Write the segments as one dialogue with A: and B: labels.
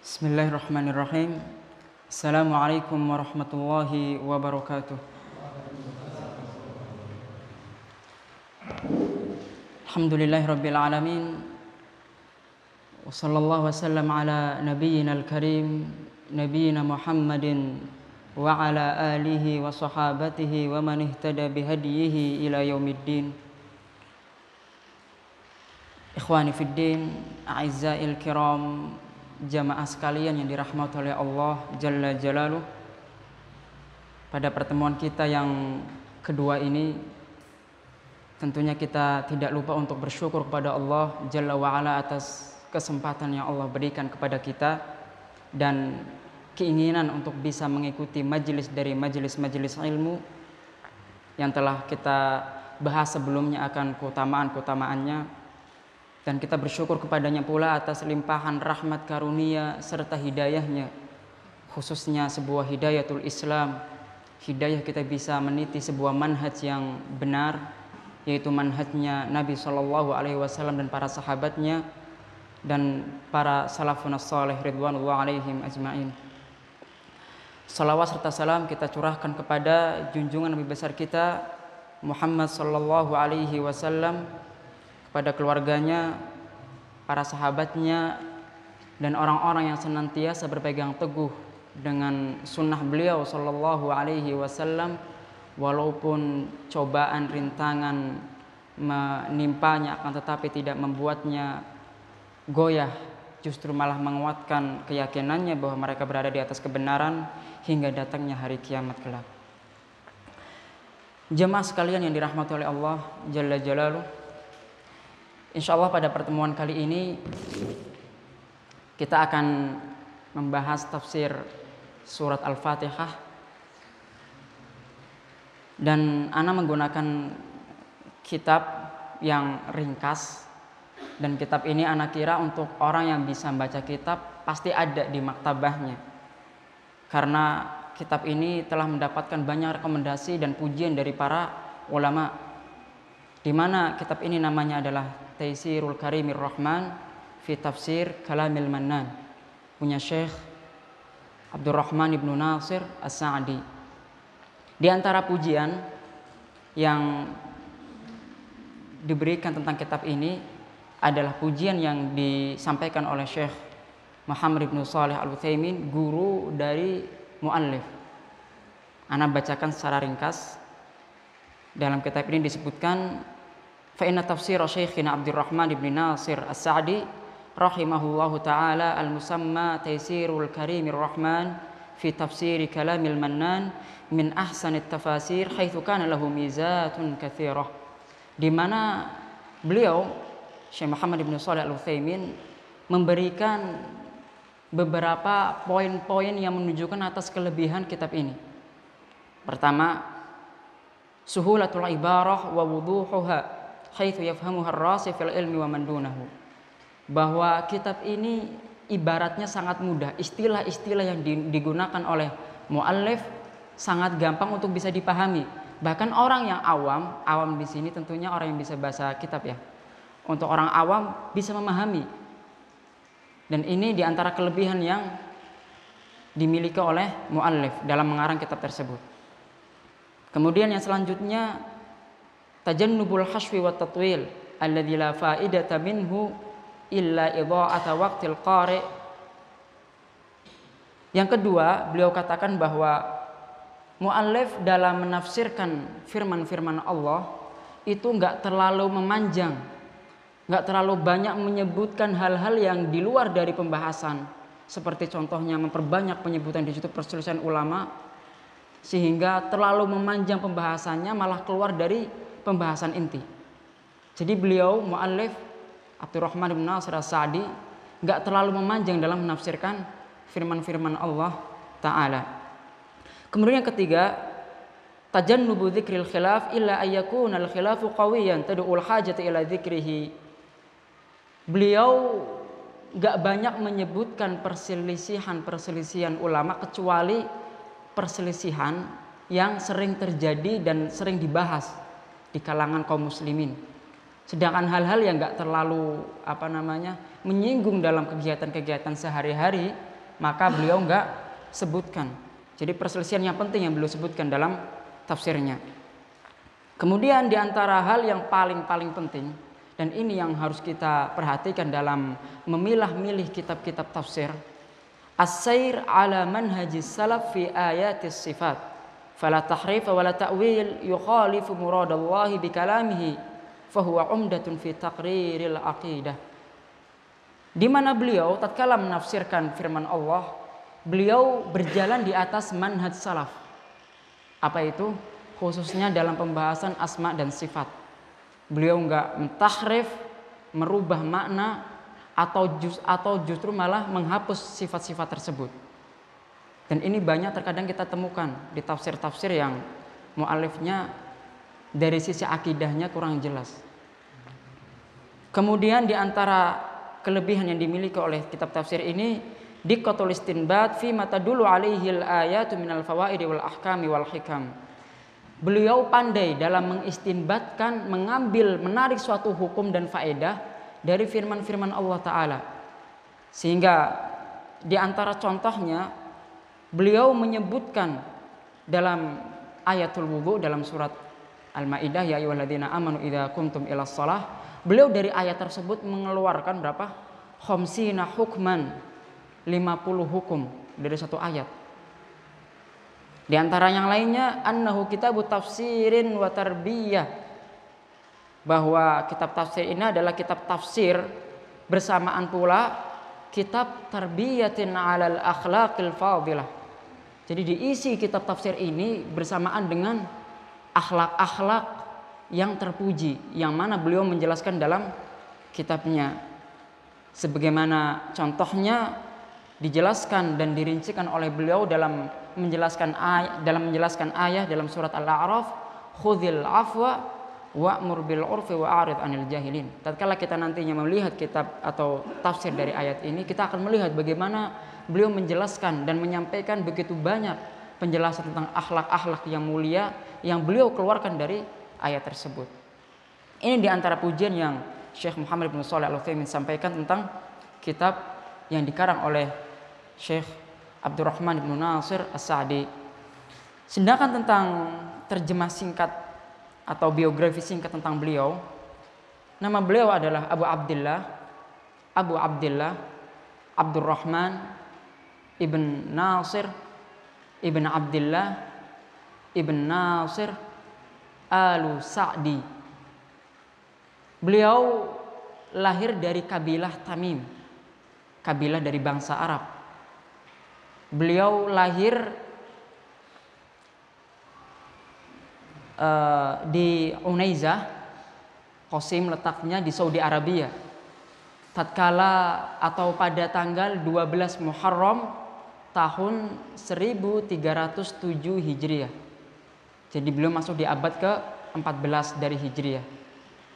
A: Bismillahirrahmanirrahim. Assalamualaikum warahmatullahi wabarakatuh. Alhamdulillahirabbil alamin. Wa sallallahu wasallam ala nabiyyinal karim, nabiyyina Muhammadin wa ala alihi wa sahabatihi wa man ihtada bihadyihi ila yaumiddin. Ikhwani fid din, a'izzail kiram, jamaah sekalian yang dirahmati oleh Allah Jalla Jalaluh. Pada pertemuan kita yang kedua ini, tentunya kita tidak lupa untuk bersyukur kepada Allah Jalla wa'ala atas kesempatan yang Allah berikan kepada kita dan keinginan untuk bisa mengikuti majelis dari majelis-majelis ilmu yang telah kita bahas sebelumnya akan keutamaan-keutamaannya. Dan kita bersyukur kepadanya pula atas limpahan rahmat karunia serta hidayahnya, khususnya sebuah hidayatul Islam, hidayah kita bisa meniti sebuah manhaj yang benar, yaitu manhajnya Nabi SAW dan para sahabatnya dan para salafun as-salih ridwanullah alaihim ajma'in. Salawat serta salam kita curahkan kepada junjungan Nabi besar kita Muhammad SAW, kepada keluarganya, para sahabatnya, dan orang-orang yang senantiasa berpegang teguh dengan sunnah beliau sallallahu alaihi wasallam, walaupun cobaan, rintangan menimpanya, akan tetapi tidak membuatnya goyah, justru malah menguatkan keyakinannya bahwa mereka berada di atas kebenaran hingga datangnya hari kiamat kelak. Jemaah sekalian yang dirahmati oleh Allah Jalla Jalaluh, insyaallah pada pertemuan kali ini kita akan membahas tafsir surat Al-Fatihah, dan ana menggunakan kitab yang ringkas, dan kitab ini ana kira untuk orang yang bisa membaca kitab pasti ada di maktabahnya, karena kitab ini telah mendapatkan banyak rekomendasi dan pujian dari para ulama, di mana kitab ini namanya adalah Taisirul Karimir Rahman fi Tafsir Kalamil Mannan, punya Syekh Abdurrahman ibnu Nasir As-Sa'di. Di antara pujian yang diberikan tentang kitab ini adalah pujian yang disampaikan oleh Syekh Muhammad ibnu Shalih Al-Utsaimin, guru dari muallif. Ana bacakan secara ringkas. Dalam kitab ini disebutkan, fa inna tafsir Syekhina Abdurrahman ibn Nasir As-Sa'di rahimahullahu taala al-musamma Taisirul Karimir Rahman fi tafsir Kalamil Mannan min ahsanit tafasir haitsu kana lahu mizatun katsirah, di mana beliau Syekh Muhammad ibn Shalih Al-Utsaimin memberikan beberapa poin-poin yang menunjukkan atas kelebihan kitab ini. Pertama, suhulatul ibarah wa wuduhuha haitsu yafhamuha ar-rasih fil ilmi wa man dunahu, bahwa kitab ini ibaratnya sangat mudah, istilah-istilah yang digunakan oleh muallif sangat gampang untuk bisa dipahami. Bahkan orang yang awam di sini tentunya orang yang bisa bahasa kitab ya. Untuk orang awam bisa memahami. Dan ini di antara kelebihan yang dimiliki oleh muallif dalam mengarang kitab tersebut. Kemudian yang selanjutnya, tajannubul hashwi wa tatwil alladzi la faidata minhu illa idha'ata waqtil qari'. Yang kedua, beliau katakan bahwa muallif dalam menafsirkan firman-firman Allah itu enggak terlalu memanjang, enggak terlalu banyak menyebutkan hal-hal yang di luar dari pembahasan, seperti contohnya memperbanyak penyebutan di situ perselisihan ulama, sehingga terlalu memanjang pembahasannya malah keluar dari pembahasan inti. Jadi beliau muallif Abdurrahman bin Nasir As-Sa'di enggak terlalu memanjang dalam menafsirkan firman-firman Allah taala. Kemudian yang ketiga, tajannubu dzikril khilaf illa ayyakuna al-khilafu qawiyan tad'ul hajati ila dzikrihi. Beliau enggak banyak menyebutkan perselisihan ulama kecuali perselisihan yang sering terjadi dan sering dibahas di kalangan kaum muslimin. Sedangkan hal-hal yang enggak terlalu menyinggung dalam kegiatan-kegiatan sehari-hari maka beliau enggak sebutkan. Jadi perselisihan yang penting yang beliau sebutkan dalam tafsirnya. Kemudian di antara hal yang paling penting, dan ini yang harus kita perhatikan dalam memilah-milih kitab-kitab tafsir, as-sair ala manhajis salaf fi ayatis sifat fala tahrif wa la ta'wil yukhalifu muradallahi bi kalamihi fahuwa umdatun fi taqriril aqidah. Di mana beliau tatkala menafsirkan firman Allah, beliau berjalan di atas manhaj salaf. Apa itu? Khususnya dalam pembahasan asma dan sifat. Beliau enggak mentahrif, merubah makna atau justru malah menghapus sifat-sifat tersebut. Dan ini banyak terkadang kita temukan di tafsir-tafsir yang mu'alifnya dari sisi akidahnya kurang jelas. Kemudian di antara kelebihan yang dimiliki oleh kitab tafsir ini, diqqatul istinbat fi ma tadullu alaihi al-ayatu minal fawaidi wal ahkami wal hikam. Beliau pandai dalam mengistinbatkan, mengambil, menarik suatu hukum dan faedah dari firman-firman Allah Ta'ala. Sehingga di antara contohnya, beliau menyebutkan dalam ayatul wudu dalam surat Al-Maidah, ya ayyuhalladzina amanu idza qumtum ilas shalah. Beliau dari ayat tersebut mengeluarkan berapa? Khamsina hukman, 50 hukum dari satu ayat. Di antara yang lainnya, annahu kitabut tafsirin wa tarbiyah, bahwa kitab tafsir ini adalah kitab tafsir bersamaan pula kitab tarbiyatin 'alal akhlaqil fadilah. Jadi diisi kitab tafsir ini bersamaan dengan akhlak-akhlak yang terpuji, yang mana beliau menjelaskan dalam kitabnya. Sebagaimana contohnya dijelaskan dan dirincikan oleh beliau dalam menjelaskan ayat dalam surat Al-A'raf, khudzil afwa wa'mur bil 'urfi wa'rid 'anil jahilin. Tatkala kita nantinya melihat kitab atau tafsir dari ayat ini, kita akan melihat bagaimana beliau menjelaskan dan menyampaikan begitu banyak penjelasan tentang akhlak-akhlak yang mulia yang beliau keluarkan dari ayat tersebut. Ini di antara pujian yang Syekh Muhammad bin Shalih Al-Utsaimin sampaikan tentang kitab yang dikarang oleh Syekh Abdurrahman bin Nasir As-Sa'di. Sedangkan tentang terjemah singkat atau biografi singkat tentang beliau, nama beliau adalah Abu Abdillah Abdurrahman ibn Nasir ibn Abdillah ibn Nasir Al-Sa'di. Beliau lahir dari kabilah Tamim, kabilah dari bangsa Arab. Beliau lahir di Unaizah, Qasim letaknya di Saudi Arabia. Tatkala atau pada tanggal 12 Muharram tahun 1307 Hijriah. Jadi beliau masuk di abad ke-14 dari Hijriah.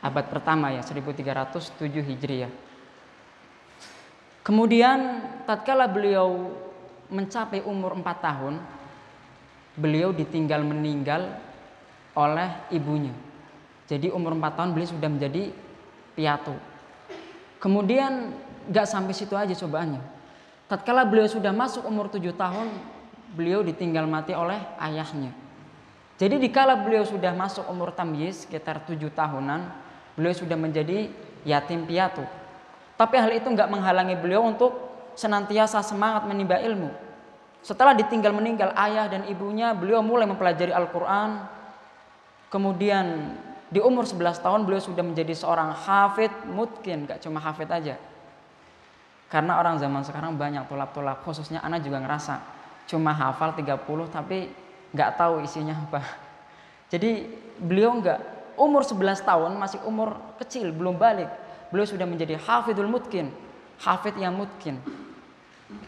A: Abad pertama ya, 1307 Hijriah. Kemudian tatkala beliau mencapai umur 4 tahun, beliau ditinggal meninggal oleh ibunya. Jadi umur 4 tahun beliau sudah menjadi piatu. Kemudian gak sampai situ aja cobaannya. Tatkala beliau sudah masuk umur 7 tahun, beliau ditinggal mati oleh ayahnya. Jadi dikala beliau sudah masuk umur tamyiz sekitar 7 tahunan, beliau sudah menjadi yatim piatu. Tapi hal itu gak menghalangi beliau untuk senantiasa semangat menimba ilmu. Setelah ditinggal meninggal ayah dan ibunya, beliau mulai mempelajari Al-Quran. Kemudian di umur 11 tahun beliau sudah menjadi seorang hafid mutkin. Gak cuma hafid aja, karena orang zaman sekarang banyak tulap-tulap, khususnya anak juga ngerasa cuma hafal 30 tapi gak tahu isinya apa. Jadi beliau umur 11 tahun, masih umur kecil, belum balik, beliau sudah menjadi hafidul mutkin, hafid yang mutkin.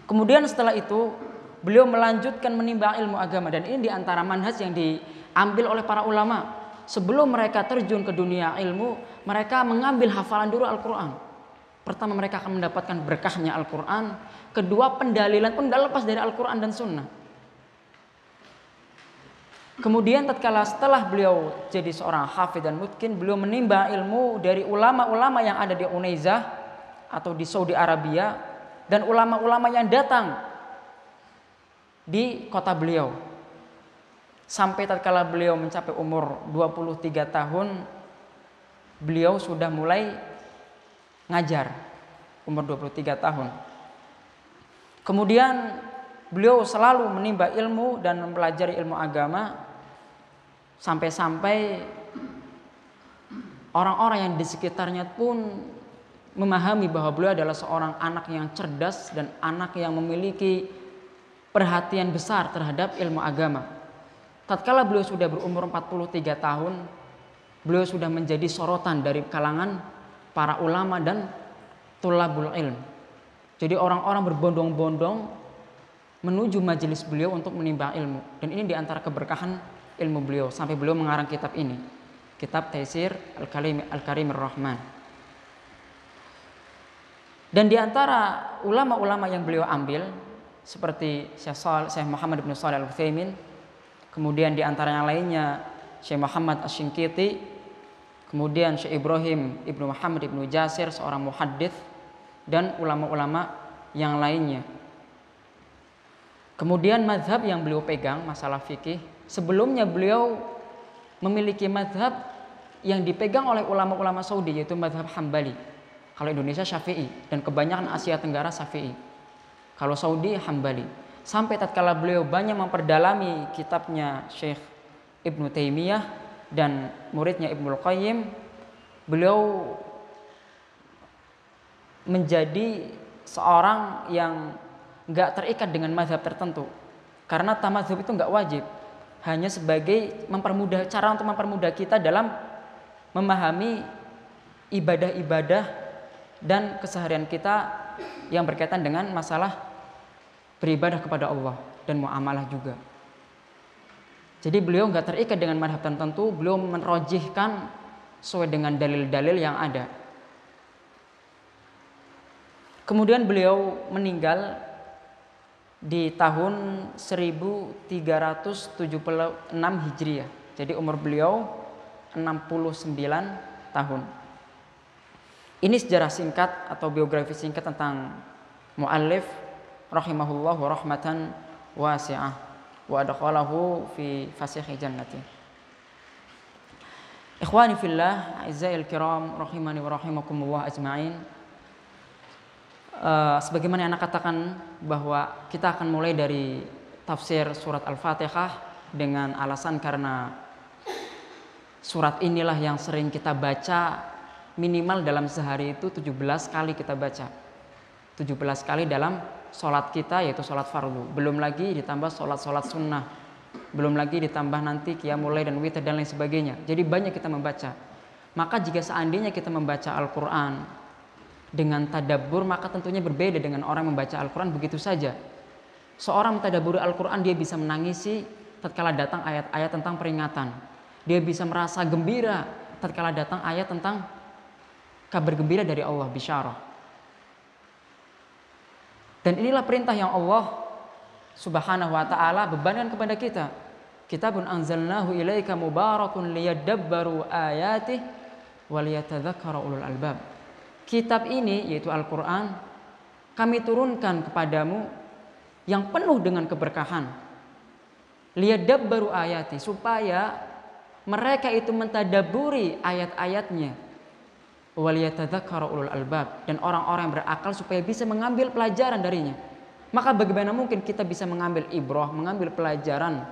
A: Kemudian setelah itu beliau melanjutkan menimba ilmu agama, dan ini diantara manhaj yang diambil oleh para ulama. Sebelum mereka terjun ke dunia ilmu, mereka mengambil hafalan dulu Al-Quran. Pertama, mereka akan mendapatkan berkahnya Al-Quran. Kedua, pendalilan pun tidak lepas dari Al-Quran dan Sunnah. Kemudian setelah beliau jadi seorang hafidh dan mutkin, beliau menimba ilmu dari ulama-ulama yang ada di Unaizah atau di Saudi Arabia, dan ulama-ulama yang datang di kota beliau. Sampai tatkala beliau mencapai umur 23 tahun, beliau sudah mulai ngajar, umur 23 tahun. Kemudian beliau selalu menimba ilmu dan mempelajari ilmu agama, sampai-sampai orang-orang yang di sekitarnya pun memahami bahwa beliau adalah seorang anak yang cerdas dan anak yang memiliki perhatian besar terhadap ilmu agama. Tatkala beliau sudah berumur 43 tahun, beliau sudah menjadi sorotan dari kalangan para ulama dan tulabul ilm. Jadi orang-orang berbondong-bondong menuju majelis beliau untuk menimba ilmu. Dan ini diantara keberkahan ilmu beliau, sampai beliau mengarang kitab ini, kitab Taisir Al-Karimir Rahman. Dan diantara ulama-ulama yang beliau ambil seperti Syekh Muhammad bin Shalih Al-Utsaimin, kemudian diantaranya lainnya Syekh Muhammad Asy-Shinqiti, kemudian Syekh Ibrahim Ibnu Muhammad Ibnu Jasir, seorang muhaddits, dan ulama-ulama yang lainnya. Kemudian mazhab yang beliau pegang masalah fikih, sebelumnya beliau memiliki mazhab yang dipegang oleh ulama-ulama Saudi, yaitu mazhab Hambali. Kalau Indonesia Syafi'i, dan kebanyakan Asia Tenggara Syafi'i. Kalau Saudi Hambali. Sampai tatkala beliau banyak memperdalami kitabnya Syekh Ibnu Taimiyah dan muridnya Ibnul Qayyim, beliau menjadi seorang yang nggak terikat dengan mazhab tertentu, karena tamadzhub itu nggak wajib, hanya sebagai cara untuk mempermudah kita dalam memahami ibadah-ibadah dan keseharian kita yang berkaitan dengan masalah beribadah kepada Allah dan muamalah juga. Jadi beliau nggak terikat dengan mazhab tertentu, beliau menrojihkan sesuai dengan dalil-dalil yang ada. Kemudian beliau meninggal di tahun 1376 Hijriah. Jadi umur beliau 69 tahun. Ini sejarah singkat atau biografi singkat tentang muallif rahimahullahu rahmatan wasi'ah wa adkhalahu fi fasihi jannati. Ikhwani fillah, a'izzail kiram, rahimani wa rahimakumullah ajma'in. Sebagaimana anak katakan bahwa kita akan mulai dari tafsir surat Al-Fatihah dengan alasan karena surat inilah yang sering kita baca, minimal dalam sehari itu 17 kali kita baca. 17 kali dalam sholat kita, yaitu sholat fardu. Belum lagi ditambah sholat-sholat sunnah. Belum lagi ditambah nanti qiyamul lail dan witir dan lain sebagainya. Jadi banyak kita membaca. Maka jika seandainya kita membaca Al-Quran dengan tadabbur, maka tentunya berbeda dengan orang membaca Al-Quran begitu saja. Seorang mentadabburi Al-Quran, dia bisa menangisi tatkala datang ayat-ayat tentang peringatan. Dia bisa merasa gembira tatkala datang ayat tentang kabar gembira dari Allah, bisyarah. Dan inilah perintah yang Allah Subhanahu wa ta'ala bebankan kepada kita. Kitabun anzalnahu ilaika mubarakun liyadabbaru ayatih waliyatadzakkara ulul albab. Kitab ini, yaitu Al-Quran, kami turunkan kepadamu yang penuh dengan keberkahan. Liyadabbaru ayati, supaya mereka itu mentadaburi ayat-ayatnya. Waliyatadzakkara ulul albab, dan orang-orang yang berakal supaya bisa mengambil pelajaran darinya. Maka bagaimana mungkin kita bisa mengambil ibrah, mengambil pelajaran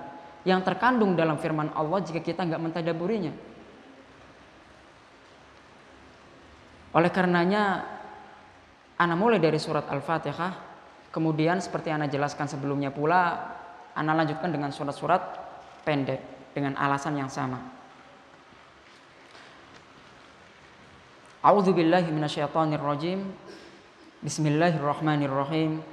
A: yang terkandung dalam firman Allah jika kita nggak mentadaburinya? Oleh karenanya, ana mulai dari surat Al-Fatihah, kemudian seperti ana jelaskan sebelumnya pula, ana lanjutkan dengan surat-surat pendek dengan alasan yang sama. A'udzu billahi minasyaitonir rajim. Bismillahirrahmanirrahim.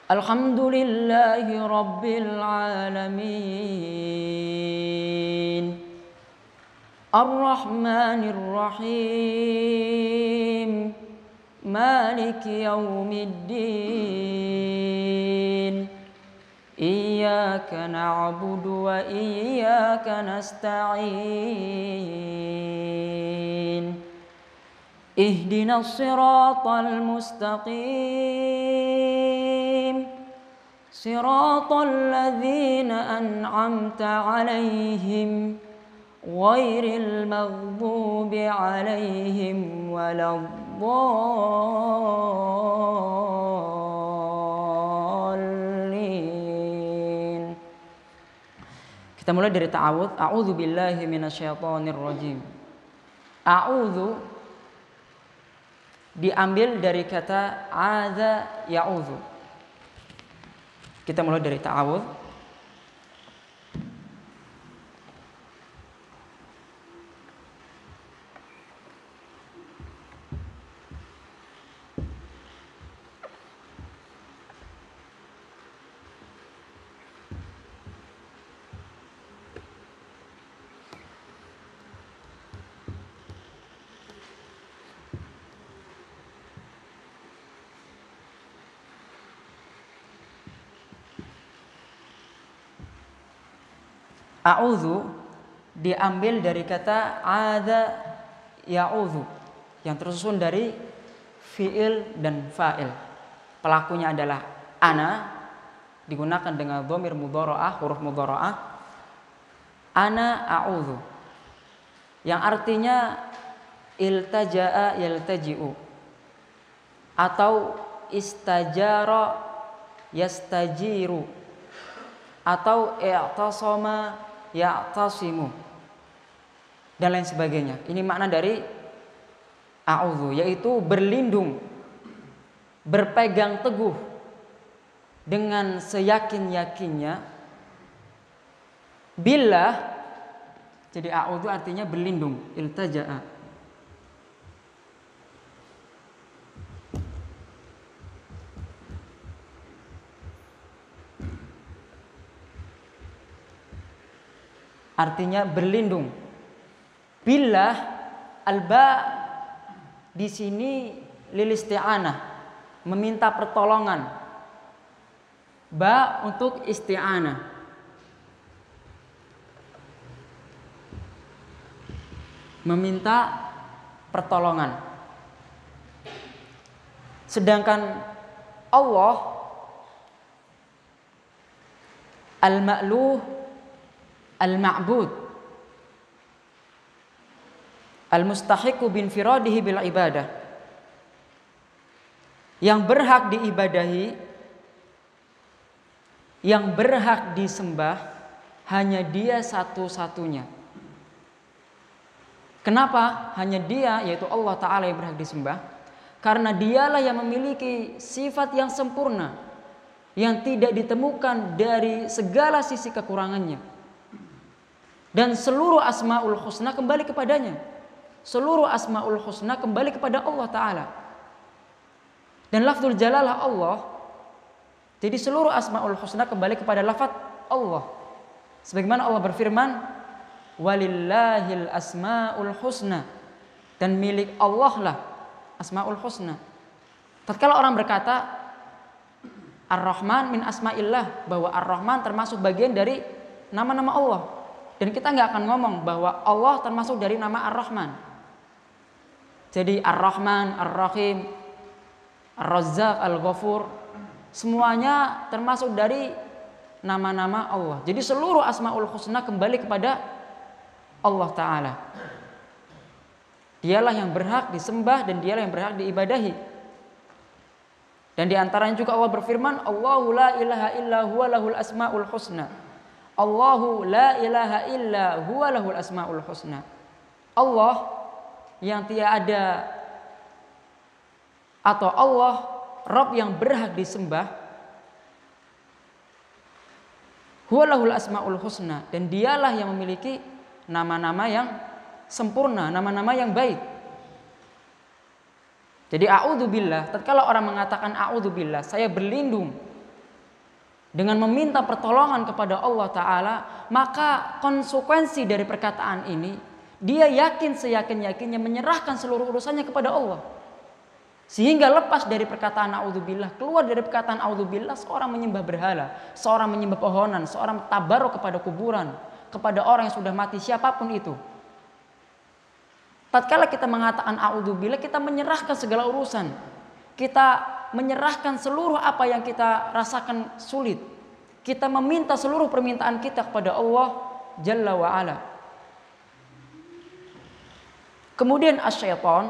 A: Alhamdulillahi rabbil alamin. Ar-Rahmanir Rahim. Maliki yaumiddin. Iyyaka na'budu wa iyyaka nasta'in. Ihdinas siratal mustaqim. Siratal ladzina an'amta 'alaihim ghairil maghdubi 'alaihim waladdallin. Kita mulai dari ta'awudz. A'udzu billahi minasyaitonir rajim. A'udzu diambil dari kata adza ya'udzu. Kita mulai dari ta'awudz. A'udzu diambil dari kata adza ya'udzu yang tersusun dari fiil dan fa'il. Pelakunya adalah ana, digunakan dengan dhamir mudhara'ah, huruf mudhara'ah. Ana a'udzu yang artinya iltaja'a yaltaji'u atau istajara yastajiru atau i'tasama ya'tasimu dan lain sebagainya. Ini makna dari a'udzu, yaitu berlindung, berpegang teguh dengan seyakin-yakinnya billah. Jadi a'udzu artinya berlindung, iltaja'a. Artinya berlindung. Billah, alba di sini lil isti'anah, meminta pertolongan. Ba untuk isti'anah. Meminta pertolongan. Sedangkan Allah al-ma'luh al-ma'bud al-mustahiqu binfiradihi bil ibadah, yang berhak diibadahi, yang berhak disembah, hanya Dia satu-satunya. Kenapa hanya Dia, yaitu Allah Ta'ala yang berhak disembah? Karena Dialah yang memiliki sifat yang sempurna, yang tidak ditemukan dari segala sisi kekurangannya. Dan seluruh asma'ul husna kembali kepadanya. Seluruh asma'ul husna kembali kepada Allah Ta'ala. Dan lafzul jalalah Allah. Jadi seluruh asma'ul husna kembali kepada lafaz Allah. Sebagaimana Allah berfirman, walillahil asma'ul husna. Dan milik Allah lah asma'ul husna. Tatkala orang berkata Ar-Rahman min asma'illah, bahwa Ar-Rahman termasuk bagian dari nama-nama Allah. Dan kita nggak akan ngomong bahwa Allah termasuk dari nama Ar-Rahman. Jadi Ar-Rahman, Ar-Rahim, Ar-Razzaq, Al-Ghafur, semuanya termasuk dari nama-nama Allah. Jadi seluruh asma'ul husna kembali kepada Allah Ta'ala. Dialah yang berhak disembah dan Dialah yang berhak diibadahi. Dan diantaranya juga Allah berfirman, Allahu la ilaha illa huwa lahul asma'ul husna. Allahu la ilaha illa huwa lahul asma'ul husna. Allah yang tiada, atau Allah Rabb yang berhak disembah, huwa lahul asma'ul husna, dan Dialah yang memiliki nama-nama yang sempurna, nama-nama yang baik. Jadi a'udzubillah, tatkala orang mengatakan a'udzubillah, saya berlindung dengan meminta pertolongan kepada Allah Ta'ala, maka konsekuensi dari perkataan ini, dia yakin seyakin-yakinnya menyerahkan seluruh urusannya kepada Allah. Sehingga lepas dari perkataan a'udzubillah, keluar dari perkataan a'udzubillah, seorang menyembah berhala, seorang menyembah pohonan, seorang tabarruk kepada kuburan, kepada orang yang sudah mati, siapapun itu. Tatkala kita mengatakan a'udzubillah, kita menyerahkan segala urusan. Kita menyerahkan seluruh apa yang kita rasakan sulit. Kita meminta seluruh permintaan kita kepada Allah Jalla wa'ala. Kemudian asyaiton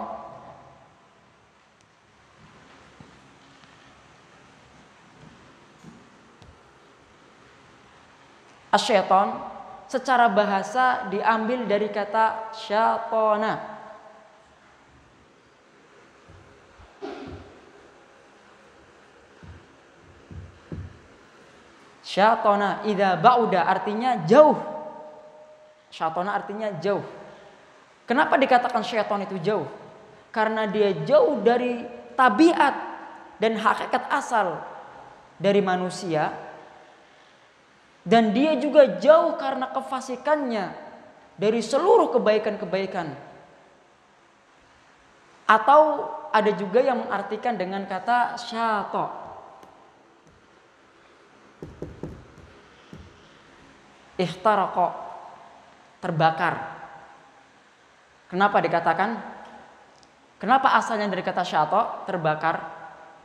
A: secara bahasa diambil dari kata syatona. Syatona idza ba'uda artinya jauh. Syatona artinya jauh. Kenapa dikatakan syaitan itu jauh? Karena dia jauh dari tabiat dan hakikat asal dari manusia. Dan dia juga jauh karena kefasikannya dari seluruh kebaikan-kebaikan. Atau ada juga yang mengartikan dengan kata syato. Ihtaraqo, terbakar. Kenapa dikatakan? Kenapa asalnya dari kata syato, terbakar,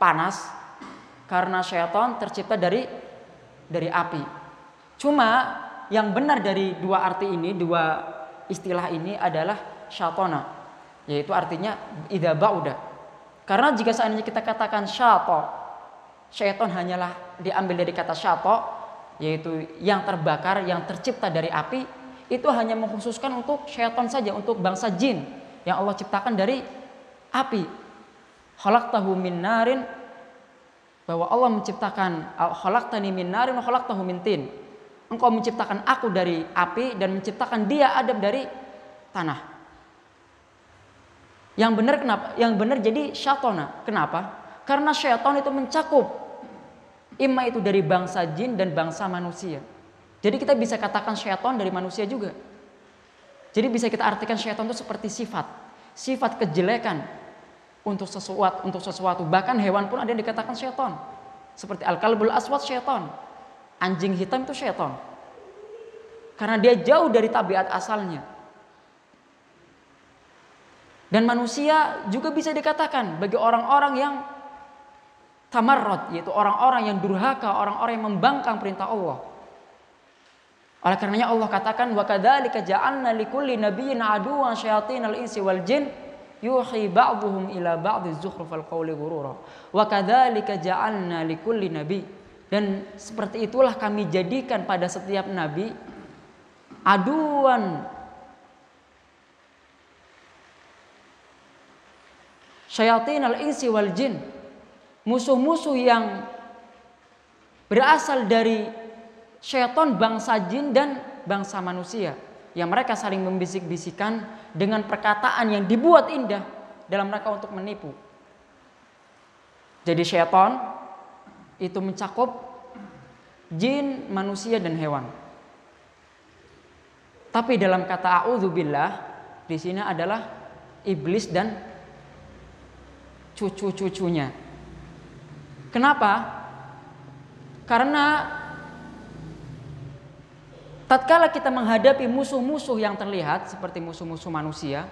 A: panas? Karena syaitan tercipta dari api. Cuma yang benar dari dua arti ini, dua istilah ini adalah syatona, yaitu artinya idza ba'uda. Karena jika seandainya kita katakan syato, syaitan hanyalah diambil dari kata syato, yaitu yang terbakar, yang tercipta dari api, itu hanya mengkhususkan untuk syaitan saja, untuk bangsa jin yang Allah ciptakan dari api. Khalaqtahu min narin, bahwa Allah menciptakan khalaqtani min narin wa khalaqtahu min tin. Engkau menciptakan aku dari api dan menciptakan dia Adam dari tanah. Yang benar kenapa? Yang benar jadi syatona. Kenapa? Karena syaitan itu mencakup imma itu dari bangsa jin dan bangsa manusia. Jadi kita bisa katakan syaitan dari manusia juga. Jadi bisa kita artikan syaitan itu seperti sifat kejelekan untuk sesuatu. Bahkan hewan pun ada yang dikatakan syaitan. Seperti al-kalbul aswad syaitan. Anjing hitam itu syaitan. Karena dia jauh dari tabiat asalnya. Dan manusia juga bisa dikatakan bagi orang-orang yang tamarrud, yaitu orang-orang yang durhaka, orang-orang yang membangkang perintah Allah. Oleh karenanya Allah katakan wa kadzalika ja'alna likulli nabiyyin aduwwan syayatinal insi wal jin yuhi ba'dhum ila ba'dhi zukhrufal qawli ghurura. Wa kadzalika ja'alna likulli nabiy, dan seperti itulah kami jadikan pada setiap nabi aduan syayatinal insi wal jin, musuh-musuh yang berasal dari syaitan bangsa jin dan bangsa manusia, yang mereka saling membisik-bisikan dengan perkataan yang dibuat indah dalam rangka untuk menipu. Jadi syaitan itu mencakup jin, manusia dan hewan. Tapi dalam kata a'udzubillah di sini adalah iblis dan cucu-cucunya. Kenapa? Karena tatkala kita menghadapi musuh-musuh yang terlihat seperti musuh-musuh manusia,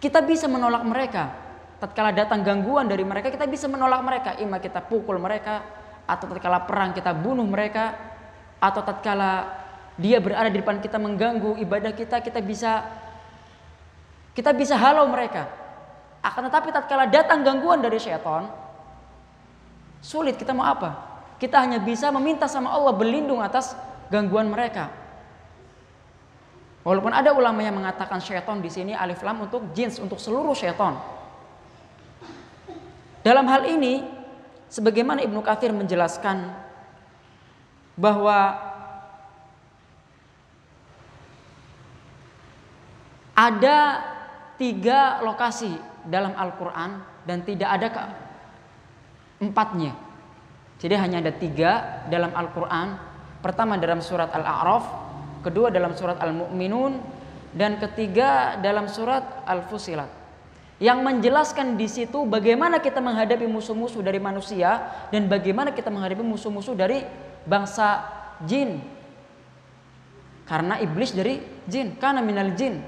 A: kita bisa menolak mereka. Tatkala datang gangguan dari mereka, kita bisa menolak mereka. Ima kita pukul mereka, atau tatkala perang kita bunuh mereka, atau tatkala dia berada di depan kita mengganggu ibadah kita, kita bisa halau mereka. Akan tetapi tatkala datang gangguan dari syaitan, sulit, kita mau apa? Kita hanya bisa meminta sama Allah berlindung atas gangguan mereka. Walaupun ada ulama yang mengatakan syaitan di sini alif lam untuk jins, untuk seluruh syaitan. Dalam hal ini, sebagaimana Ibnu Katsir menjelaskan bahwa ada 3 lokasi dalam Al-Quran dan tidak ada keempatnya. Jadi hanya ada 3 dalam Al-Quran. Pertama dalam surat Al-A'raf, kedua dalam surat Al-Mu'minun, dan ketiga dalam surat Al-Fusilat. Yang menjelaskan di situ bagaimana kita menghadapi musuh-musuh dari manusia dan bagaimana kita menghadapi musuh-musuh dari bangsa jin. Karena iblis dari jin, kana minal jin.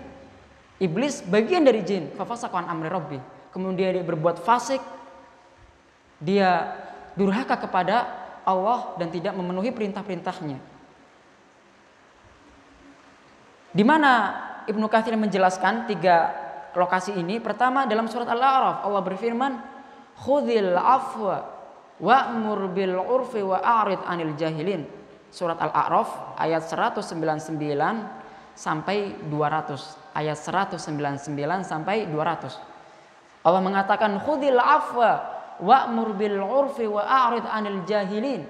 A: Iblis bagian dari jin, fafasaqa an amri rabbi. Kemudian dia berbuat fasik Dia durhaka kepada Allah dan tidak memenuhi perintah-perintahnya. Di mana Ibnu Katsir menjelaskan 3 lokasi ini. Pertama dalam surat Al-A'raf, Allah berfirman, "Khudzil afwa wa'mur bil 'urfi wa a'rid 'anil jahilin." Surat Al-A'raf ayat 199 sampai 200. Ayat 199 sampai 200. Allah mengatakan, "Khudzil afwa wa'mur bil 'urfi wa a'rid 'anil jahilin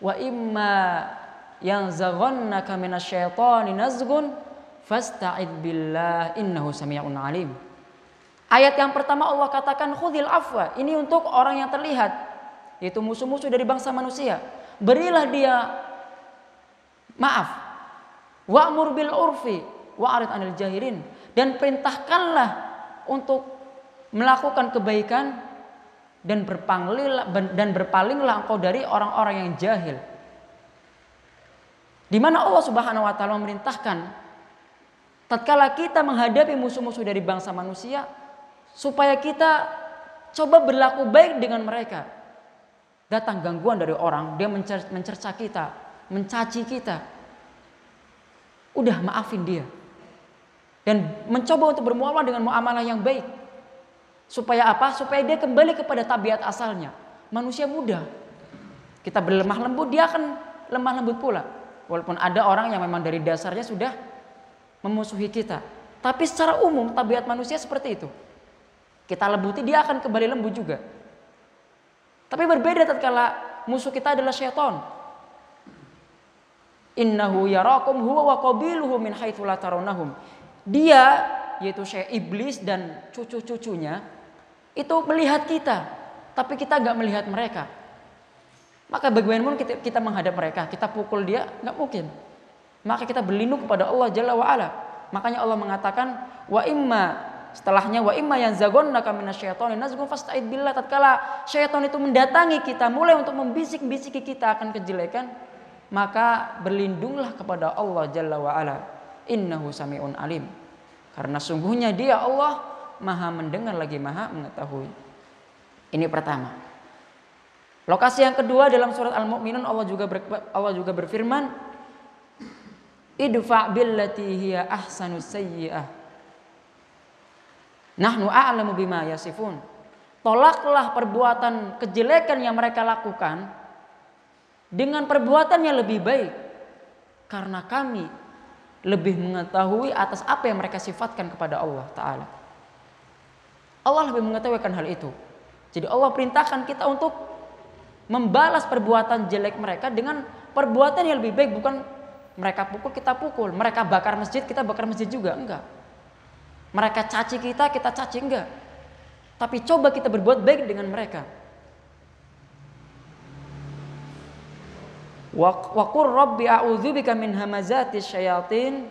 A: wa imma yanzaghannaka minasyaitani nazghun fasta'id billah innahu sami'un 'alim." Ayat yang pertama Allah katakan khudzil afwa, ini untuk orang yang terlihat, yaitu musuh-musuh dari bangsa manusia. Berilah dia maaf. Wa'mur bil 'urfi wa'rid 'anil jahilin, dan perintahkanlah untuk melakukan kebaikan dan berpalinglah engkau dari orang-orang yang jahil. Di mana Allah Subhanahu wa taala memerintahkan tatkala kita menghadapi musuh-musuh dari bangsa manusia supaya kita coba berlaku baik dengan mereka. Datang gangguan dari orang, dia mencerca kita, mencaci kita. Udah maafin dia. Dan mencoba untuk bermuamalah dengan muamalah yang baik. Supaya apa? Supaya dia kembali kepada tabiat asalnya. Manusia mudah. Kita berlemah lembut, dia akan lemah lembut pula. Walaupun ada orang yang memang dari dasarnya sudah memusuhi kita. Tapi secara umum tabiat manusia seperti itu. Kita lembuti, dia akan kembali lembut juga. Tapi berbeda tatkala musuh kita adalah syaitan. Innahu yarakum huwa wa qabiluhu min haitsu la tarawnahum. Dia, yaitu syaitan iblis dan cucu-cucunya, itu melihat kita, tapi kita enggak melihat mereka. Maka bagaimanapun kita menghadap mereka, kita pukul dia, enggak mungkin. Maka kita berlindung kepada Allah Jalla wa Ala. Makanya Allah mengatakan wa imma, setelahnya wa imma yanzaghannaka minasyaitani nazghun fasta'id billah. Tatkala syaitan itu mendatangi kita, mulai untuk membisik-bisiki kita akan kejelekan, maka berlindunglah kepada Allah Jalla wa Ala. Innahu sami'un alim. Karena sungguhnya dia Allah maha mendengar lagi maha mengetahui. Ini pertama. Lokasi yang kedua dalam surat Al-Mu'minun, Allah juga berfirman, idfa' billati hiya ahsanus sayyi'ah nahnu a'lamu bima yasifun. Tolaklah perbuatan kejelekan yang mereka lakukan dengan perbuatan yang lebih baik, karena kami lebih mengetahui atas apa yang mereka sifatkan kepada Allah Ta'ala. Allah lebih mengetahui akan hal itu. Jadi Allah perintahkan kita untuk membalas perbuatan jelek mereka dengan perbuatan yang lebih baik. Bukan mereka pukul, kita pukul. Mereka bakar masjid, kita bakar masjid juga. Enggak. Mereka caci kita caci, enggak. Tapi coba kita berbuat baik dengan mereka. Wa qur rabbi a'udzubika min hamazati syayatin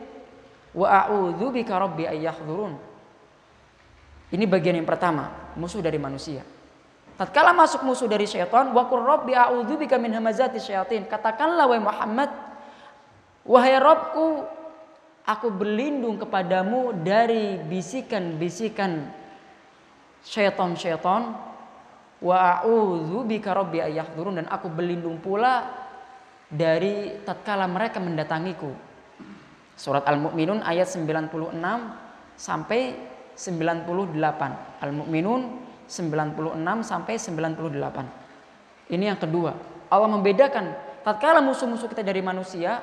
A: wa a'udzubika rabbi ayyahdurun. Ini bagian yang pertama, musuh dari manusia. Tatkala masuk musuh dari syaitan, wa qur rabbi a'udzubika min hamazati syayatin, katakanlah wahai Muhammad, wahai Rabbku, aku berlindung kepadamu dari bisikan-bisikan syaitan-syaitan, wa a'udzubika rabbi ayyahdurun, dan aku berlindung pula dari tatkala mereka mendatangiku. Surat Al-Mu'minun ayat 96 sampai 98. Al-Mu'minun 96 sampai 98. Ini yang kedua. Allah membedakan tatkala musuh-musuh kita dari manusia,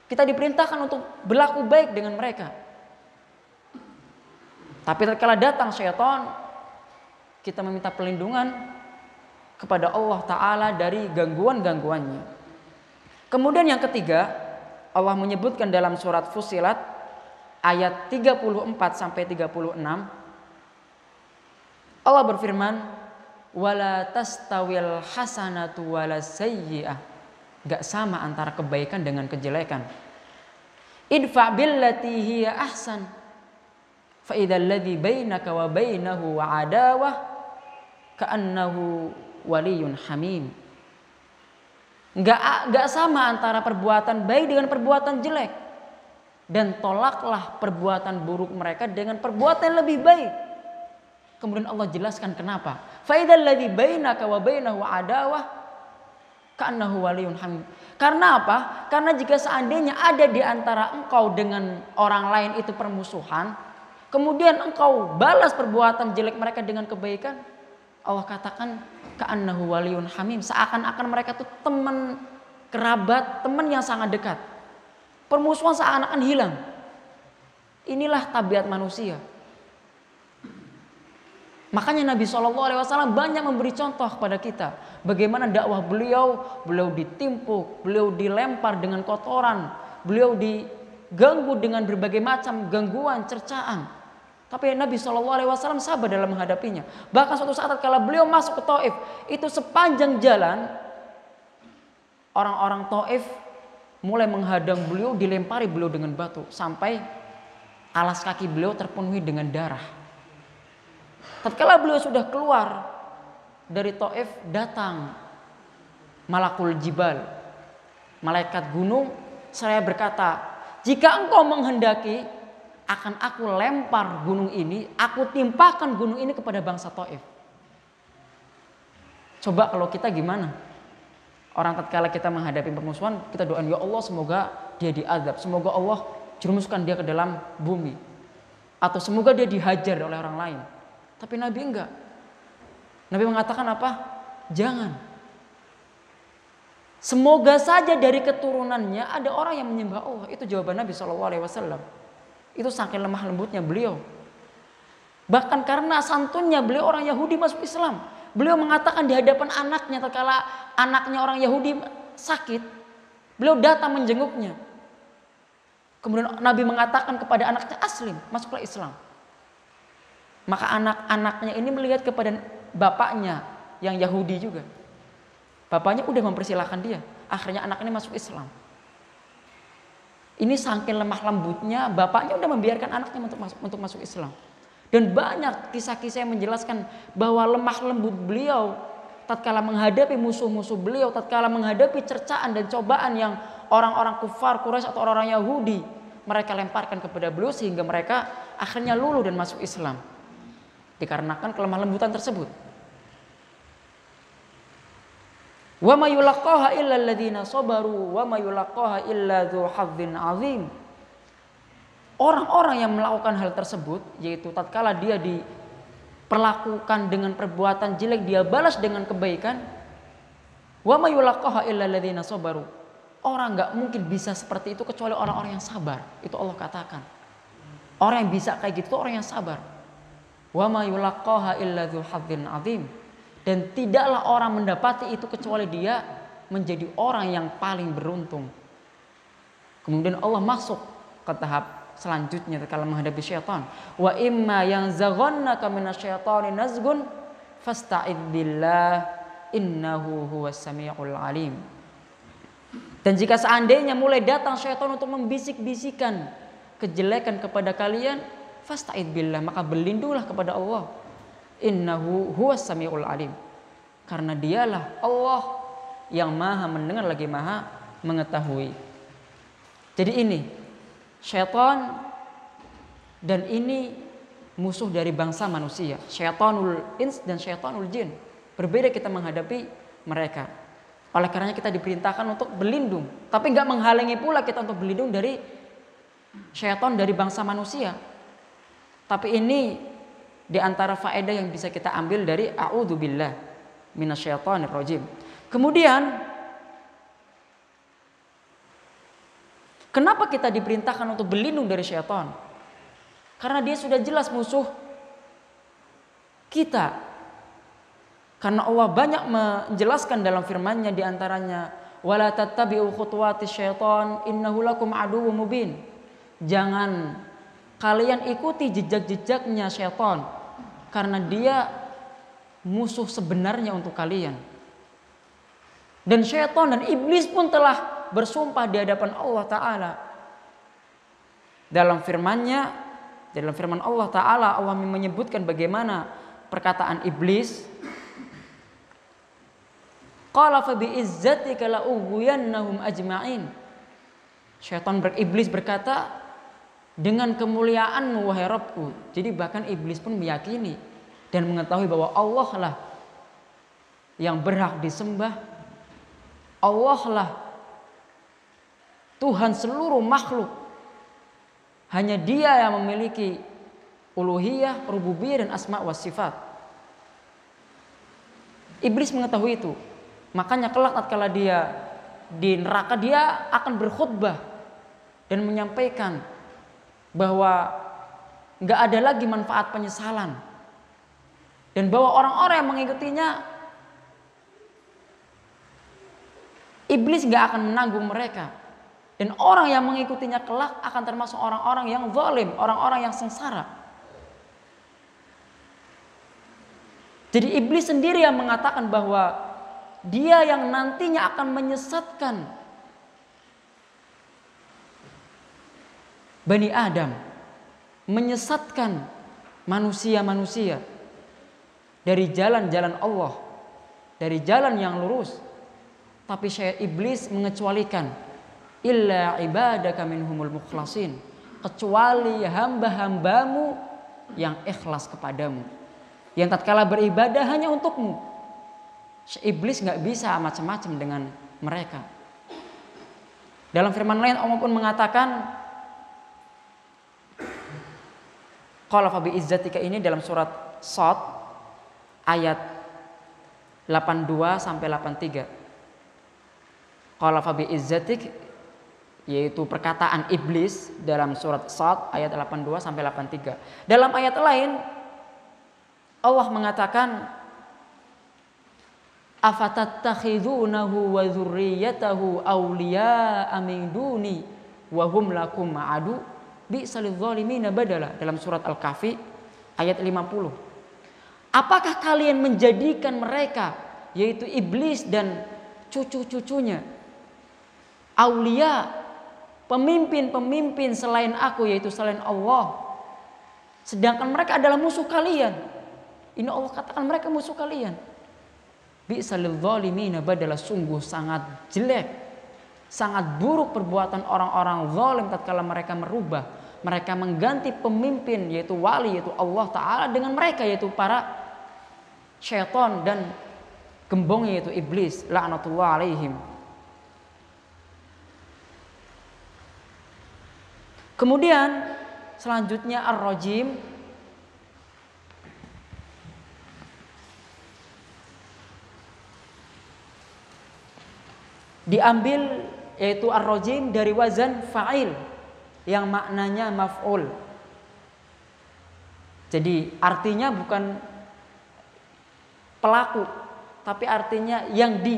A: kita diperintahkan untuk berlaku baik dengan mereka. Tapi tatkala datang syaitan, kita meminta perlindungan kepada Allah Ta'ala dari gangguan-gangguannya. Kemudian yang ketiga, Allah menyebutkan dalam surat Fussilat ayat 34 sampai 36. Allah berfirman, wala tastawil hasanatu wala sayyi'ah. Gak sama antara kebaikan dengan kejelekan. Idfa' billati hiya ahsan. Fa idzal ladzi bainaka wa bainahu adawah ka'annahu waliyyun hamim. Gak sama antara perbuatan baik dengan perbuatan jelek. Dan tolaklah perbuatan buruk mereka dengan perbuatan yang lebih baik. Kemudian Allah jelaskan kenapa. Fa idzal ladzi bainaka wa bainahu adawah ka'annahu waliyyun hamim. Karena apa? Karena jika seandainya ada di antara engkau dengan orang lain itu permusuhan, kemudian engkau balas perbuatan jelek mereka dengan kebaikan, Allah katakan ka'annahu waliyyun hamim, seakan-akan mereka itu teman kerabat, teman yang sangat dekat. Permusuhan seakan-akan hilang. Inilah tabiat manusia. Makanya Nabi SAW banyak memberi contoh kepada kita. Bagaimana dakwah beliau ditimpuk, beliau dilempar dengan kotoran, beliau diganggu dengan berbagai macam gangguan, cercaan. Tapi Nabi SAW sabar dalam menghadapinya. Bahkan suatu saat kalau beliau masuk ke Taif, itu sepanjang jalan orang-orang Taif mulai menghadang beliau, dilempari beliau dengan batu sampai alas kaki beliau terpenuhi dengan darah. Tatkala beliau sudah keluar dari Taif, datang Malakul Jibal, malaikat gunung, seraya berkata, jika engkau menghendaki, akan aku lempar gunung ini, aku timpakan gunung ini kepada bangsa Taif. Coba kalau kita gimana? Orang tatkala kita menghadapi permusuhan, kita doain, ya Allah semoga dia diazab, semoga Allah jerumuskan dia ke dalam bumi, atau semoga dia dihajar oleh orang lain. Tapi Nabi enggak. Nabi mengatakan apa? Jangan. Semoga saja dari keturunannya ada orang yang menyembah Allah. Itu jawaban Nabi SAW. Itu saking lemah lembutnya beliau. Bahkan karena santunnya beliau orang Yahudi masuk Islam. Beliau mengatakan di hadapan anaknya, tatkala anaknya orang Yahudi sakit, beliau datang menjenguknya. Kemudian Nabi mengatakan kepada anaknya, aslim, masuklah Islam. Maka anak-anaknya ini melihat kepada bapaknya yang Yahudi juga. Bapaknya udah mempersilahkan dia. Akhirnya anak ini masuk Islam. Ini saking lemah lembutnya, bapaknya udah membiarkan anaknya untuk masuk Islam. Dan banyak kisah-kisah yang menjelaskan bahwa lemah lembut beliau tatkala menghadapi musuh-musuh beliau, tatkala menghadapi cercaan dan cobaan yang orang-orang kufar Quraisy atau orang-orang Yahudi mereka lemparkan kepada beliau, sehingga mereka akhirnya luluh dan masuk Islam. Dikarenakan kelemah lembutan tersebut. Wa may yulaqaha illa alladziina sabaru wa may yulaqaha illa dzu hadzin 'adzim. Orang-orang yang melakukan hal tersebut, yaitu tatkala dia diperlakukan dengan perbuatan jelek, dia balas dengan kebaikan. Wa may yulaqaha illa alladziina sabaru. Orang enggak mungkin bisa seperti itu kecuali orang-orang yang sabar. Itu Allah katakan. Orang yang bisa kayak gitu itu orang yang sabar. Wa ma yulaqaha illa dzu hadzin 'adzim. Dan tidaklah orang mendapati itu kecuali dia menjadi orang yang paling beruntung. Kemudian Allah masuk ke tahap selanjutnya kalau menghadapi syaitan. Wa imma yanzaghannaka minasyaitani nazgun fasta'id billah innahu huwas samiul alim. Dan jika seandainya mulai datang syaitan untuk membisik-bisikan kejelekan kepada kalian, fasta'id billah, maka berlindunglah kepada Allah. Innahu huwas samiul alim. Karena dialah Allah yang maha mendengar lagi maha mengetahui. Jadi ini syaitan, dan ini musuh dari bangsa manusia. Syaitanul ins dan syaitanul jin. Berbeda kita menghadapi mereka. Oleh karenanya kita diperintahkan untuk berlindung. Tapi enggak menghalangi pula kita untuk berlindung dari syaitan dari bangsa manusia. Tapi ini di antara faedah yang bisa kita ambil dari a'udzubillah minasyaitonir rajim. Kemudian kenapa kita diperintahkan untuk berlindung dari syaitan? Karena dia sudah jelas musuh kita. Karena Allah banyak menjelaskan dalam firman-Nya, di antaranya wala tattabi'u khutuwatis syaitan innahu lakum aduwwum mubin. Jangan kalian ikuti jejak-jejaknya syaitan, karena dia musuh sebenarnya untuk kalian. Dan syaitan dan iblis pun telah bersumpah di hadapan Allah Ta'ala. Dalam firman-Nya, dalam firman Allah Ta'ala, Allah menyebutkan bagaimana perkataan iblis. Qala fa bi'izzatika la ughwiyannahum ajma'in. Syaitan iblis berkata, dengan kemuliaanmu wahai Rabbku. Jadi bahkan iblis pun meyakini dan mengetahui bahwa Allah lah yang berhak disembah, Allah lah Tuhan seluruh makhluk, hanya Dia yang memiliki uluhiyah, rububiyah dan asma wa sifat. Iblis mengetahui itu, makanya kelak tatkala dia di neraka dia akan berkhutbah dan menyampaikan bahwa nggak ada lagi manfaat penyesalan, dan bahwa orang-orang yang mengikutinya, iblis nggak akan menanggung mereka, dan orang yang mengikutinya kelak akan termasuk orang-orang yang zalim, orang-orang yang sengsara. Jadi iblis sendiri yang mengatakan bahwa dia yang nantinya akan menyesatkan Bani Adam, menyesatkan manusia-manusia dari jalan-jalan Allah, dari jalan yang lurus. Tapi syaitan iblis mengecualikan, illa ibadaka minhumul mukhlasin, kecuali hamba-hambamu yang ikhlas kepadamu, yang tatkala beribadah hanya untukmu. Iblis nggak bisa macam-macam dengan mereka. Dalam firman lain Allah pun mengatakan, qala fa bi izzatika, ini dalam surat Shad ayat 82 sampai 83. Qala fa bi izzatik, yaitu perkataan iblis dalam surat Shad ayat 82 sampai 83. Dalam ayat lain Allah mengatakan, afatattakhidunahu wa dzurriyyatahu awliya'a min duni wa hum lakum adu bi'sal dzalimina badala, dalam surat Al-Kahfi ayat 50. Apakah kalian menjadikan mereka, yaitu iblis dan cucu-cucunya, aulia, pemimpin-pemimpin selain aku, yaitu selain Allah, sedangkan mereka adalah musuh kalian? Ini Allah katakan mereka musuh kalian. Bi'sal dzalimina badala, sungguh sangat jelek, sangat buruk perbuatan orang-orang zalim tatkala mereka merubah, mereka mengganti pemimpin yaitu wali, yaitu Allah Ta'ala, dengan mereka yaitu para syaitan dan gembongnya yaitu iblis, laknatullah alaihim. Kemudian selanjutnya ar-rajim, diambil yaitu ar-rajim dari wazan fa'il yang maknanya maf'ul. Jadi artinya bukan pelaku, tapi artinya yang di.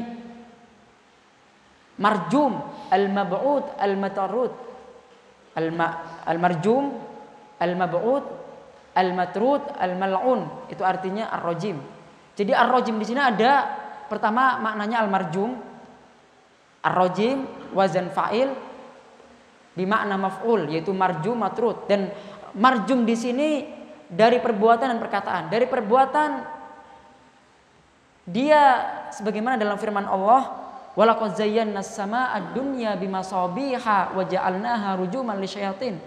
A: Marjum, al-mab'ud, al-matarud. Al-marjum, al-mab'ud, al-matrud, al-mal'un. Itu artinya ar-rajim. Jadi ar-rajim di sini ada, pertama maknanya al-marjum. Ar-rajim wazan fa'il bimakna maf'ul, yaitu marjum, matrud. Dan marjum di sini dari perbuatan dan perkataan. Dari perbuatan dia sebagaimana dalam firman Allah, walaqad zayyana as-samaa'a ad-dunya bimasabiha wa ja'alnaha rujuman lisyayatin.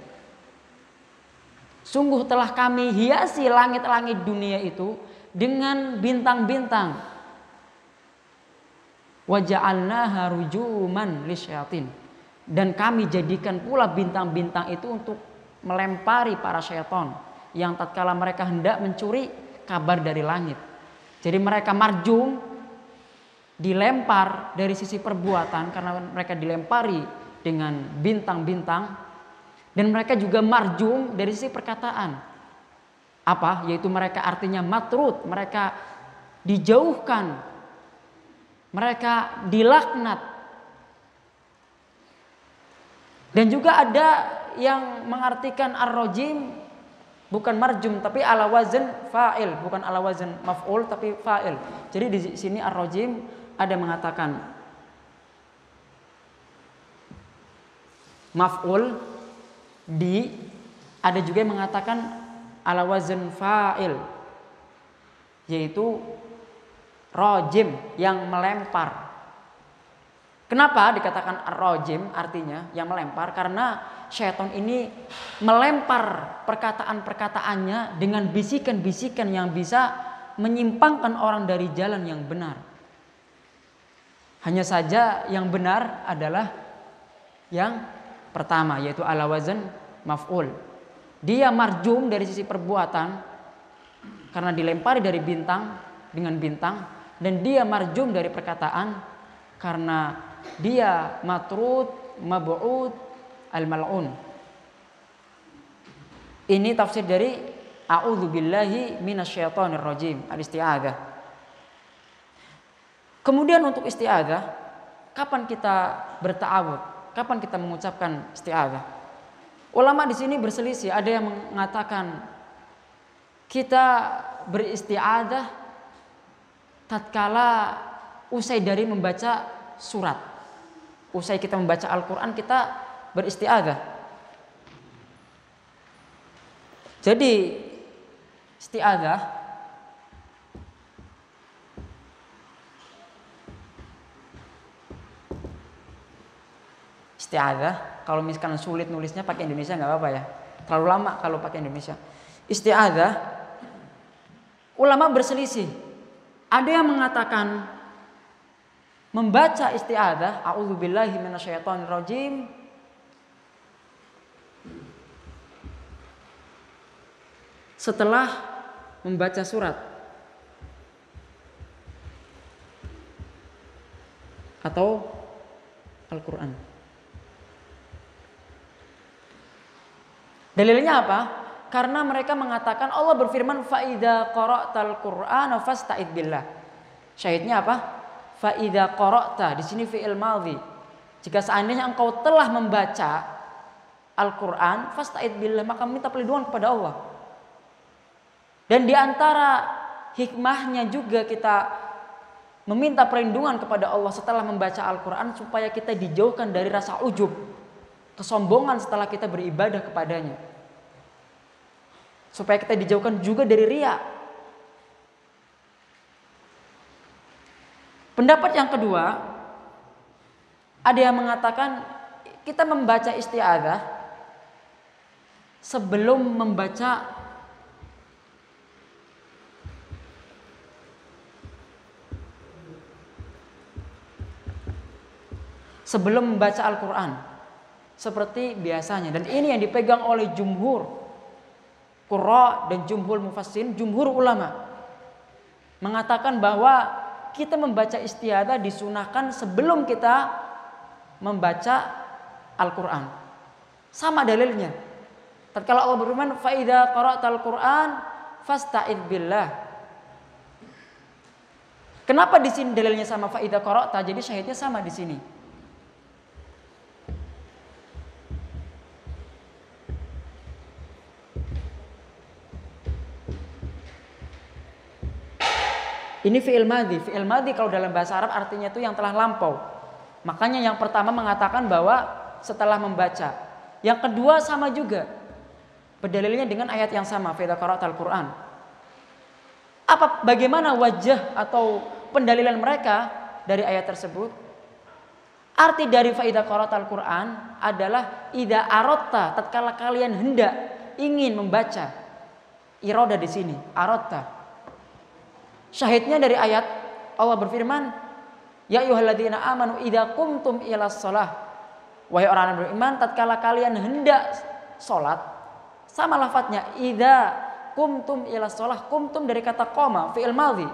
A: Sungguh telah kami hiasi langit-langit dunia itu dengan bintang-bintang. Wa ja'alnaha rujuman lisyayatin, dan kami jadikan pula bintang-bintang itu untuk melempari para syaitan yang tatkala mereka hendak mencuri kabar dari langit. Jadi mereka marjum, dilempar dari sisi perbuatan karena mereka dilempari dengan bintang-bintang, dan mereka juga marjum dari sisi perkataan. Apa? Yaitu mereka artinya matrud, mereka dijauhkan, mereka dilaknat. Dan juga ada yang mengartikan ar-rajim bukan marjum tapi ala wazn fa'il, bukan ala wazn maf'ul tapi fa'il. Jadi di sini ar-rajim ada mengatakan maf'ul di, ada juga yang mengatakan ala wazn fa'il, yaitu rajim yang melempar. Kenapa dikatakan ar-rajim artinya yang melempar? Karena syaitan ini melempar perkataan-perkataannya dengan bisikan-bisikan yang bisa menyimpangkan orang dari jalan yang benar. Hanya saja yang benar adalah yang pertama, yaitu ala wazan maf'ul. Dia marjum dari sisi perbuatan karena dilempari dari bintang dengan bintang, dan dia marjum dari perkataan karena dia matrud mab'ud al-mal'un. Ini tafsir dari a'udzubillahi minasyaitonir rajim, al-isti'adzah. Kemudian untuk isti'adzah, kapan kita berta'awudz? Kapan kita mengucapkan isti'adzah? Ulama di sini berselisih. Ada yang mengatakan kita beristi'adzah tatkala usai dari membaca surat. Usai kita membaca Al-Quran, kita beristi'adzah. Jadi isti'adzah kalau misalkan sulit nulisnya pakai Indonesia nggak apa-apa ya. Terlalu lama kalau pakai Indonesia. Isti'adzah, ulama berselisih. Ada yang mengatakan membaca isti'adzah, a'udzubillahi minasyaitonirrajim, setelah membaca surat atau Al-Quran. Dalilnya apa? Karena mereka mengatakan Allah berfirman fa'idza qara'tal Qur'ana fasta'id billah. Syahidnya apa? Fa'idza qara'ta, di sini fi'il madhi. Jika seandainya engkau telah membaca Al-Qur'an, fasta'id billah, maka minta perlindungan kepada Allah. Dan di antara hikmahnya juga kita meminta perlindungan kepada Allah setelah membaca Al-Qur'an supaya kita dijauhkan dari rasa ujub, kesombongan setelah kita beribadah kepadanya. Supaya kita dijauhkan juga dari riya. Pendapat yang kedua, ada yang mengatakan kita membaca isti'adzah sebelum membaca Al-Quran seperti biasanya. Dan ini yang dipegang oleh jumhur qurra dan jumhur mufassirin, jumhur ulama mengatakan bahwa kita membaca isti'adzah disunahkan sebelum kita membaca Al-Quran. Sama dalilnya. Tatkala Allah berfirman, "Fa'idza qara'tal Qur'an fasta'id billah." Kenapa di sini dalilnya sama fa'idza qara'ta? Jadi syahidnya sama di sini. Ini fi'il madhi. Fi'il madhi kalau dalam bahasa Arab artinya itu yang telah lampau. Makanya yang pertama mengatakan bahwa setelah membaca. Yang kedua sama juga. Berdalilnya dengan ayat yang sama, fa'idza qara'tal Qur'an. Bagaimana wajah atau pendalilan mereka dari ayat tersebut? Arti dari fa'idza qara'tal Qur'an adalah idza aratta, tatkala kalian hendak ingin membaca. Irada di sini, aratta. Syahidnya dari ayat Allah berfirman, ya ayyuhalladzina amanu idza qumtum ilas shalah. Wahai orang yang beriman, tatkala kalian hendak salat, sama lafadznya idza qumtum ilas shalah. Qumtum dari kata qoma, fi'il madhi.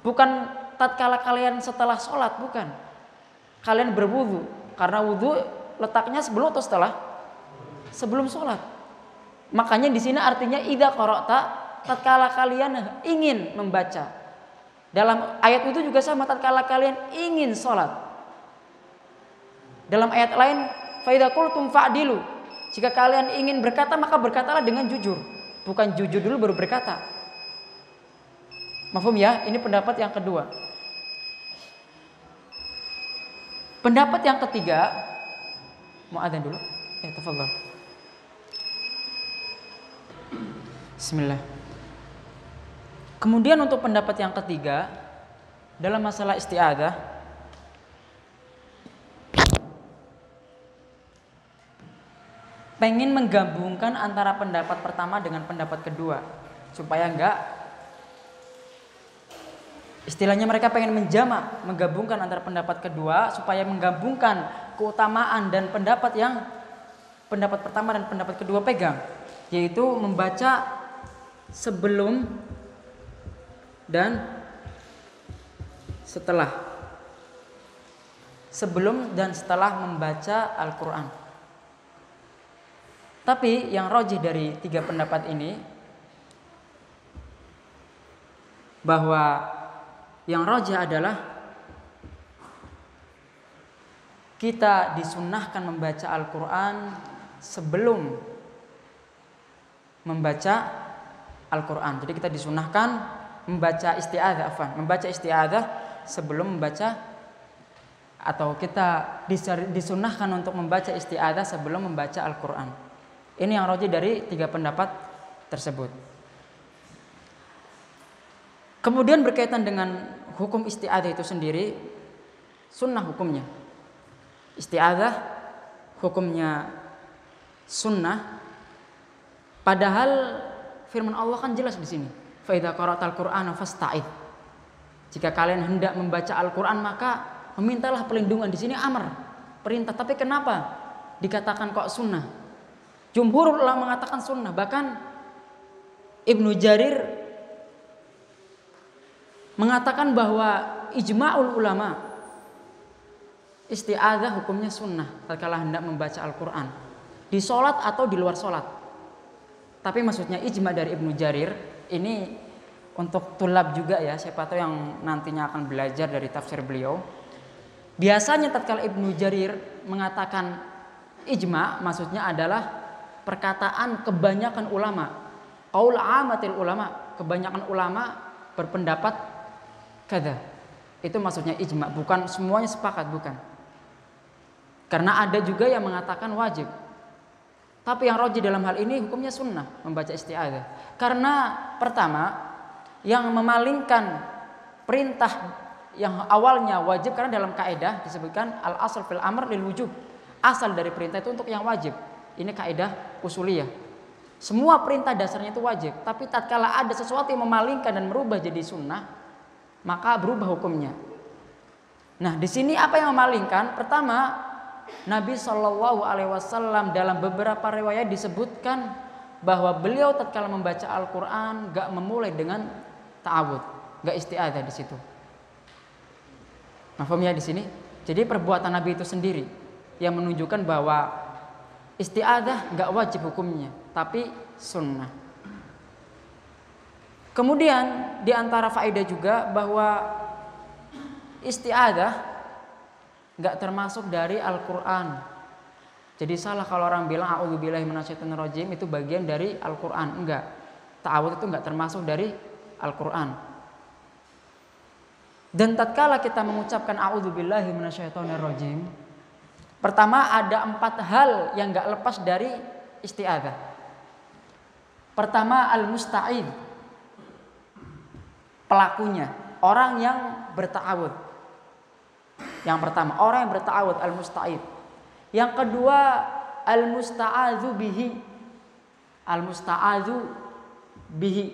A: Bukan tatkala kalian setelah salat, bukan. Kalian berwudu, karena wudu letaknya sebelum atau setelah? Sebelum salat. Makanya di sini artinya idza qara'ta, tatkala kalian ingin membaca. Dalam ayat itu juga sama, tatkala kalian ingin sholat. Dalam ayat lain, fa idza qultum fa'dilu, jika kalian ingin berkata maka berkatalah dengan jujur. Bukan jujur dulu baru berkata. Mafhum ya? Ini pendapat yang kedua. Pendapat yang ketiga, mau adzan dulu? Ya, tafadhol. Bismillah. Kemudian untuk pendapat yang ketiga dalam masalah isti'adzah, pengen menggabungkan antara pendapat pertama dengan pendapat kedua, supaya enggak, istilahnya mereka pengen menjamak, menggabungkan antara pendapat kedua supaya menggabungkan keutamaan dan pendapat yang pendapat pertama dan pendapat kedua pegang, yaitu membaca sebelum dan setelah, sebelum dan setelah membaca Al-Quran. Tapi yang rajih dari tiga pendapat ini, bahwa yang rajih adalah kita disunnahkan membaca Al-Quran sebelum membaca Al-Quran. Jadi kita disunnahkan membaca isti'adzah sebelum membaca, atau kita disunnahkan untuk membaca isti'adzah sebelum membaca Al-Quran. Ini yang rajih dari tiga pendapat tersebut. Kemudian berkaitan dengan hukum isti'adzah itu sendiri, sunnah hukumnya. Isti'adzah hukumnya sunnah, padahal firman Allah kan jelas di sini. Fa idza qara'tal Qur'ana fasta'idz. Jika kalian hendak membaca Al-Qur'an maka memintalah perlindungan. Di sini amar, perintah. Tapi kenapa dikatakan kok sunnah? Jumhur ulama mengatakan sunnah. Bahkan Ibnu Jarir mengatakan bahwa ijma'ul ulama isti'adzah hukumnya sunnah tatkala hendak membaca Al-Qur'an, di sholat atau di luar sholat. Tapi maksudnya ijma' dari Ibnu Jarir ini untuk tulab juga ya, siapa tahu yang nantinya akan belajar dari tafsir beliau. Biasanya tatkala Ibnu Jarir mengatakan ijma', maksudnya adalah perkataan kebanyakan ulama, qaul amatil ulama, kebanyakan ulama berpendapat kada. Itu maksudnya ijma', bukan semuanya sepakat, bukan. Karena ada juga yang mengatakan wajib. Tapi yang rajih dalam hal ini hukumnya sunnah membaca isti'adzah. Karena pertama, yang memalingkan perintah yang awalnya wajib, karena dalam kaidah disebutkan al-asl fil amr lil wujub. Asal dari perintah itu untuk yang wajib. Ini kaidah usuliyah. Semua perintah dasarnya itu wajib, tapi tatkala ada sesuatu yang memalingkan dan merubah jadi sunnah, maka berubah hukumnya. Nah, di sini apa yang memalingkan? Pertama, Nabi Shallallahu Alaihi Wasallam dalam beberapa riwayat disebutkan bahwa beliau tatkala membaca Al-Quran gak memulai dengan ta'awud, gak isti'adzah di situ. Paham ya di sini? Jadi perbuatan Nabi itu sendiri yang menunjukkan bahwa isti'adzah gak wajib hukumnya, tapi sunnah. Kemudian di antara faedah juga bahwa isti'adzah gak termasuk dari Al-Quran. Jadi salah kalau orang bilang a'udzubillahi minasyaitonirrajim itu bagian dari Al-Quran. Enggak. Ta'awudz itu enggak termasuk dari Al-Quran. Dan tatkala kita mengucapkan a'udzubillahi minasyaitonirrajim, pertama ada 4 hal yang enggak lepas dari isti'adzah. Pertama, al-musta'id, pelakunya, orang yang berta'awudz. Yang pertama, orang yang berta'awudz, al-musta'id. Yang kedua, al-musta'adzu bihi. Al-musta'adzu bihi,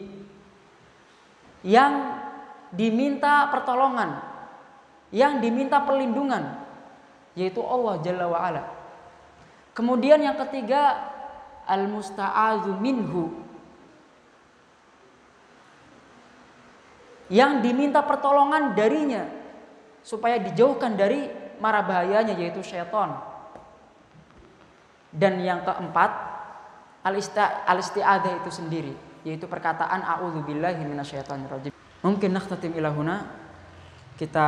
A: yang diminta pertolongan, yang diminta perlindungan, yaitu Allah Jalla wa'ala. Kemudian yang ketiga, al-musta'adzu minhu, yang diminta pertolongan darinya supaya dijauhkan dari mara bahayanya, yaitu syaitan. Dan yang keempat, al-isti'adzah itu sendiri, yaitu perkataan a'udzubillahi minasyaitonirrajim. Mungkin nakhtatim ila huna, kita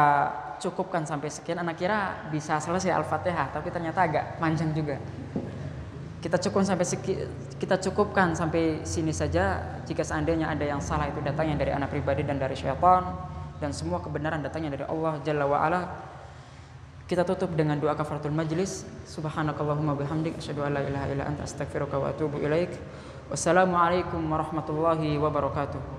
A: cukupkan sampai sekian. Anak kira bisa selesai Al-Fatihah, tapi ternyata agak panjang juga. Kita cukupkan sampai sini saja. Jika seandainya ada yang salah, itu datangnya dari anak pribadi dan dari syaitan, dan semua kebenaran datangnya dari Allah Jalla wa Ala. Kita tutup dengan doa kafaratul majlis. Subhanakallahumma bihamdik, asyhadu an la ilaha illa anta, astaghfiruka wa atubu ilaik. Wassalamualaikum warahmatullahi wabarakatuh.